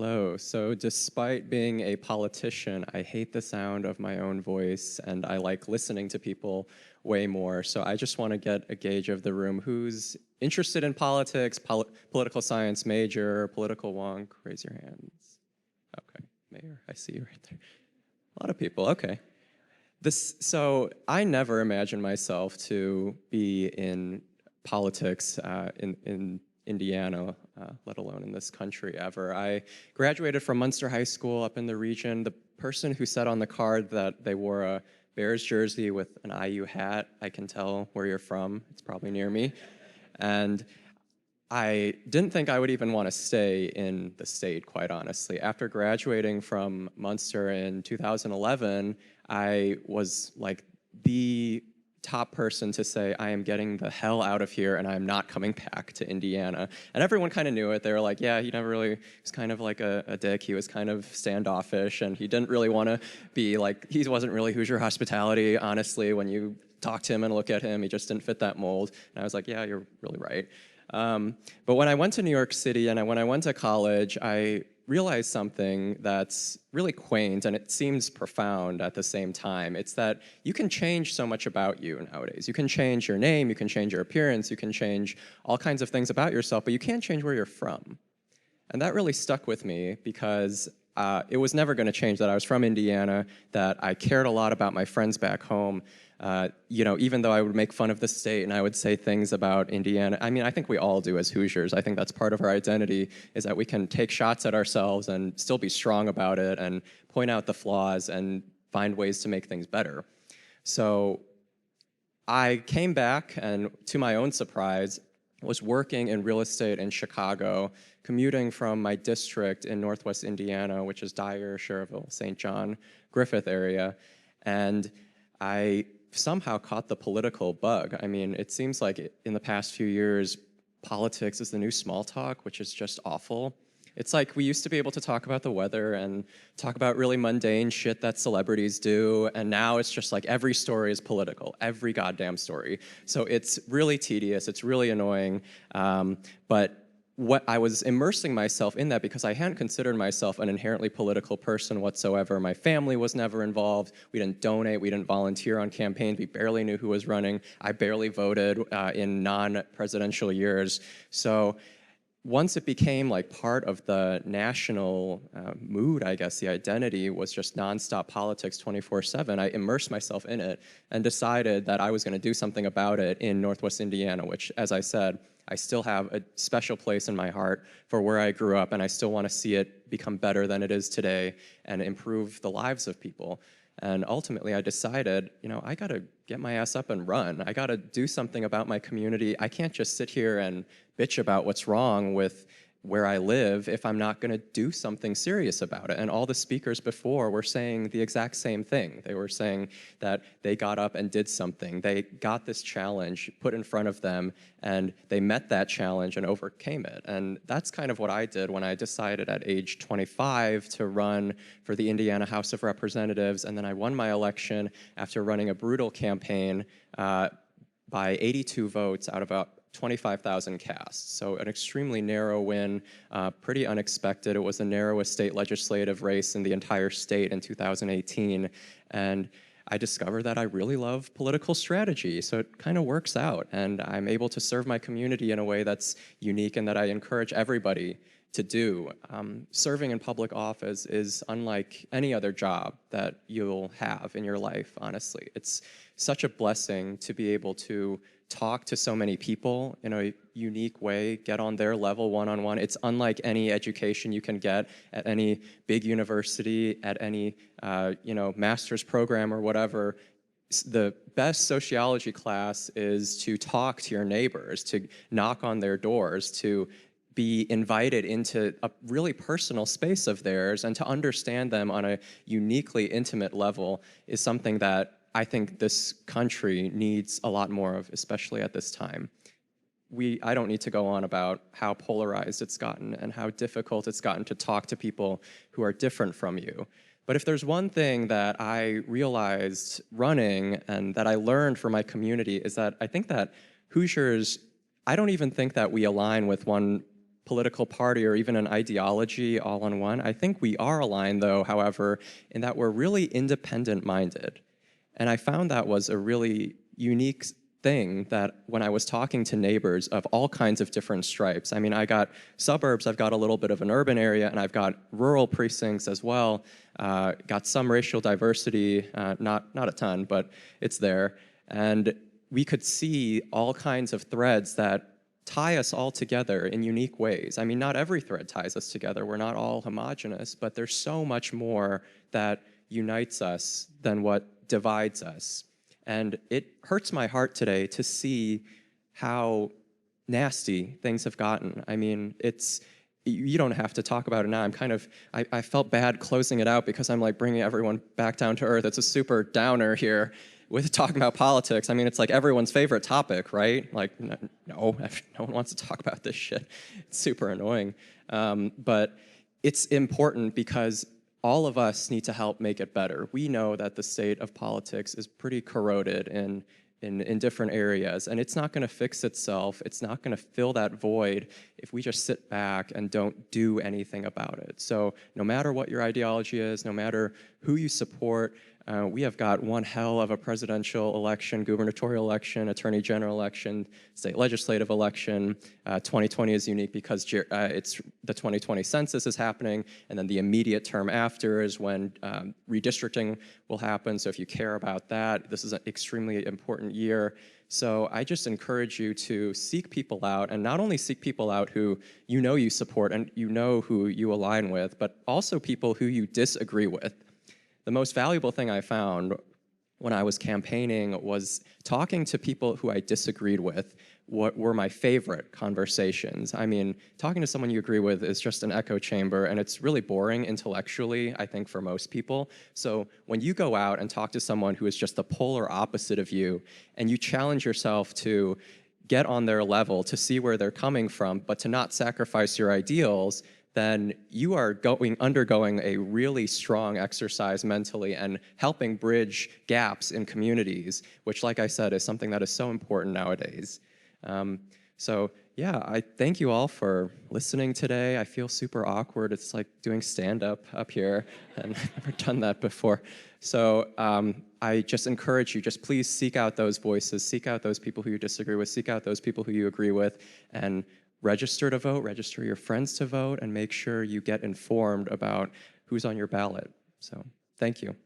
Hello. So despite being a politician, I hate the sound of my own voice and I like listening to people way more. So I just want to get a gauge of the room. Who's interested in politics, political science major, political wonk? Raise your hands. Okay, Mayor, I see you right there. A lot of people, okay. So I never imagined myself to be in politics in Indiana, let alone in this country ever. I graduated from Munster High School up in the region. The person who said on the card that they wore a Bears jersey with an IU hat, I can tell where you're from. It's probably near me. And I didn't think I would even want to stay in the state, quite honestly. After graduating from Munster in 2011, I was like the top person to say, I am getting the hell out of here and I'm not coming back to Indiana. And everyone kind of knew it. They were like, yeah, he never really, he was kind of like a dick. He was kind of standoffish and he didn't really want to be like, he wasn't really Hoosier hospitality, honestly. When you talk to him and look at him, he just didn't fit that mold. And I was like, yeah, you're really right. But when I went to New York City and when I went to college, I realized something that's really quaint and it seems profound at the same time. It's that you can change so much about you nowadays. You can change your name, you can change your appearance, you can change all kinds of things about yourself, but you can't change where you're from. And that really stuck with me because it was never going to change that I was from Indiana, that I cared a lot about my friends back home. You know, even though I would make fun of the state and I would say things about Indiana, I mean, I think we all do as Hoosiers. I think that's part of our identity, is that we can take shots at ourselves and still be strong about it and point out the flaws and find ways to make things better. So I came back and, to my own surprise, was working in real estate in Chicago, commuting from my district in Northwest Indiana, which is Dyer, Schererville, St. John, Griffith area, and I somehow caught the political bug. I mean, it seems like in the past few years, politics is the new small talk, which is just awful. It's like we used to be able to talk about the weather and talk about really mundane shit that celebrities do, and now it's just like every story is political, every goddamn story. So it's really tedious, it's really annoying, but what I was immersing myself in that because I hadn't considered myself an inherently political person whatsoever. My family was never involved. We didn't donate. We didn't volunteer on campaigns. We barely knew who was running. I barely voted in non-presidential years. So once it became like part of the national mood, I guess, the identity was just nonstop politics 24/7, I immersed myself in it and decided that I was going to do something about it in Northwest Indiana, which, as I said, I still have a special place in my heart for where I grew up, and I still want to see it become better than it is today and improve the lives of people. And ultimately, I decided, you know, I got to get my ass up and run. I got to do something about my community. I can't just sit here and bitch about what's wrong with where I live if I'm not going to do something serious about it. And all the speakers before were saying the exact same thing. They were saying that they got up and did something. They got this challenge put in front of them, and they met that challenge and overcame it. And that's kind of what I did when I decided at age 25 to run for the Indiana House of Representatives. And then I won my election after running a brutal campaign by 82 votes out of about 25,000 casts. So an extremely narrow win, pretty unexpected. It was the narrowest state legislative race in the entire state in 2018. And I discovered that I really love political strategy. So it kind of works out. And I'm able to serve my community in a way that's unique and that I encourage everybody to do. Serving in public office is unlike any other job that you'll have in your life, honestly. It's such a blessing to be able to talk to so many people in a unique way, get on their level one-on-one. It's unlike any education you can get at any big university, at any master's program or whatever. The best sociology class is to talk to your neighbors, to knock on their doors, to be invited into a really personal space of theirs, and to understand them on a uniquely intimate level is something that I think this country needs a lot more of, especially at this time. I don't need to go on about how polarized it's gotten and how difficult it's gotten to talk to people who are different from you. But if there's one thing that I realized running and that I learned from my community is that I think that Hoosiers, I don't even think that we align with one political party or even an ideology all in one. I think we are aligned, though, however, in that we're really independent-minded. And I found that was a really unique thing that when I was talking to neighbors of all kinds of different stripes. I mean, I got suburbs, I've got a little bit of an urban area, and I've got rural precincts as well. Got some racial diversity, not a ton, but it's there. And we could see all kinds of threads that tie us all together in unique ways. I mean, not every thread ties us together. We're not all homogenous, but there's so much more that unites us than what divides us. And it hurts my heart today to see how nasty things have gotten. I mean, you don't have to talk about it now. I felt bad closing it out because I'm like bringing everyone back down to earth. It's a super downer here with talking about politics. I mean, it's like everyone's favorite topic, right? Like, no one wants to talk about this shit. It's super annoying. But it's important because all of us need to help make it better. We know that the state of politics is pretty corroded in different areas, and it's not gonna fix itself. It's not gonna fill that void if we just sit back and don't do anything about it. So no matter what your ideology is, no matter who you support, we have got one hell of a presidential election, gubernatorial election, attorney general election, state legislative election. 2020 is unique because it's the 2020 census is happening, and then the immediate term after is when redistricting will happen. So if you care about that, this is an extremely important year. So I just encourage you to seek people out, and not only seek people out who you know you support and you know who you align with, but also people who you disagree with. The most valuable thing I found when I was campaigning was talking to people who I disagreed with. What were my favorite conversations? I mean, talking to someone you agree with is just an echo chamber, and it's really boring intellectually, I think, for most people. So when you go out and talk to someone who is just the polar opposite of you, and you challenge yourself to get on their level, to see where they're coming from, but to not sacrifice your ideals, then you are undergoing a really strong exercise mentally and helping bridge gaps in communities, which, like I said, is something that is so important nowadays. So yeah, I thank you all for listening today. I feel super awkward. It's like doing stand-up up here, and I've never done that before. So I just encourage you, just please seek out those voices, seek out those people who you disagree with, seek out those people who you agree with, and register to vote, register your friends to vote, and make sure you get informed about who's on your ballot. So thank you.